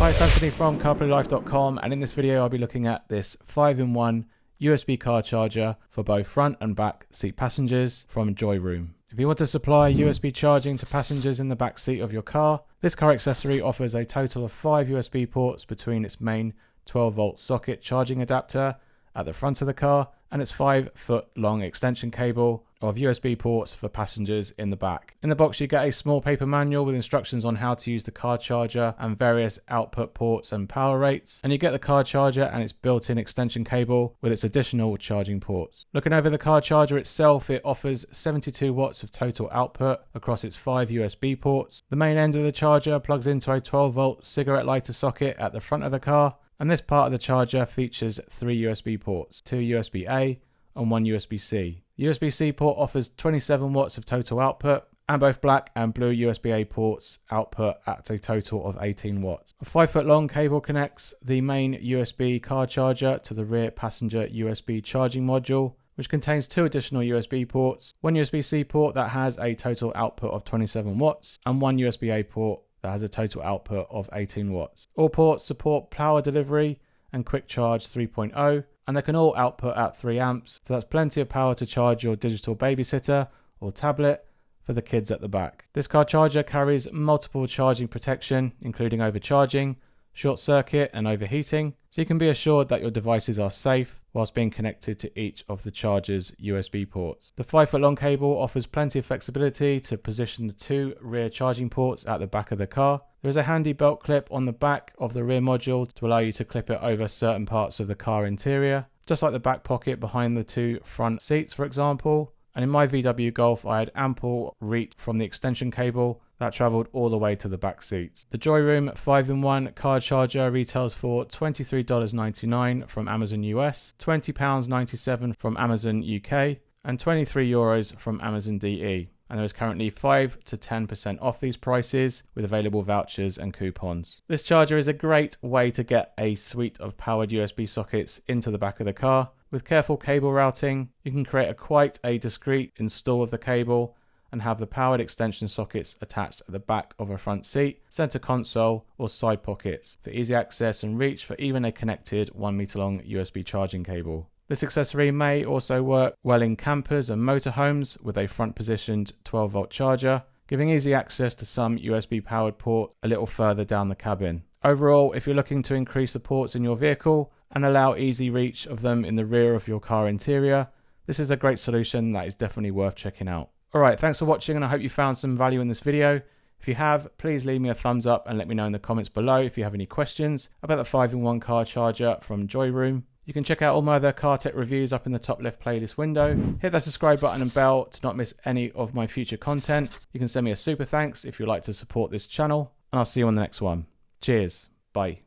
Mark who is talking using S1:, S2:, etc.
S1: Hi, it's Anthony from CarPlayLife.com, and in this video I'll be looking at this 5-in-1 USB car charger for both front and back seat passengers from Joyroom. If you want to supply USB charging to passengers in the back seat of your car, this car accessory offers a total of 5 USB ports between its main 12-volt socket charging adapter at the front of the car and its 5-foot long extension cable of USB ports for passengers in the back. In the box you get a small paper manual with instructions on how to use the car charger and various output ports and power rates, and you get the car charger and its built-in extension cable with its additional charging ports. Looking over the car charger itself, it offers 72 watts of total output across its 5 USB ports. The main end of the charger plugs into a 12-volt cigarette lighter socket at the front of the car, and this part of the charger features 3 USB ports, 2 USB-A and 1 USB-C. The USB-C port offers 27 watts of total output, and both black and blue USB-A ports output at a total of 18 watts. A 5-foot long cable connects the main USB car charger to the rear passenger USB charging module, which contains 2 additional USB ports, 1 USB-C port that has a total output of 27 watts, and 1 USB-A port that has a total output of 18 watts. All ports support power delivery and quick charge 3.0, and they can all output at 3 amps, so that's plenty of power to charge your digital babysitter or tablet for the kids at the back. This car charger carries multiple charging protection, including overcharging, short circuit and overheating, so you can be assured that your devices are safe whilst being connected to each of the charger's USB ports. The 5-foot long cable offers plenty of flexibility to position the 2 rear charging ports at the back of the car. There is a handy belt clip on the back of the rear module to allow you to clip it over certain parts of the car interior, just like the back pocket behind the 2 front seats, for example. And in my VW Golf, I had ample reach from the extension cable that travelled all the way to the back seats. The Joyroom 5-in-1 car charger retails for $23.99 from Amazon US, £20.97 from Amazon UK, and €23 from Amazon DE. And there is currently 5 to 10% off these prices with available vouchers and coupons. This charger is a great way to get a suite of powered USB sockets into the back of the car. With careful cable routing, you can create quite a discreet install of the cable and have the powered extension sockets attached at the back of a front seat, center console, or side pockets for easy access and reach for even a connected 1 meter long USB charging cable. This accessory may also work well in campers and motorhomes with a front positioned 12-volt charger, giving easy access to some USB powered ports a little further down the cabin. Overall, if you're looking to increase the ports in your vehicle and allow easy reach of them in the rear of your car interior, this is a great solution that is definitely worth checking out. Alright, thanks for watching, and I hope you found some value in this video. If you have, please leave me a thumbs up and let me know in the comments below if you have any questions about the 5-in-1 car charger from Joyroom. You can check out all my other car tech reviews up in the top left playlist window. Hit that subscribe button and bell to not miss any of my future content. You can send me a super thanks if you'd like to support this channel, and I'll see you on the next one. Cheers. Bye.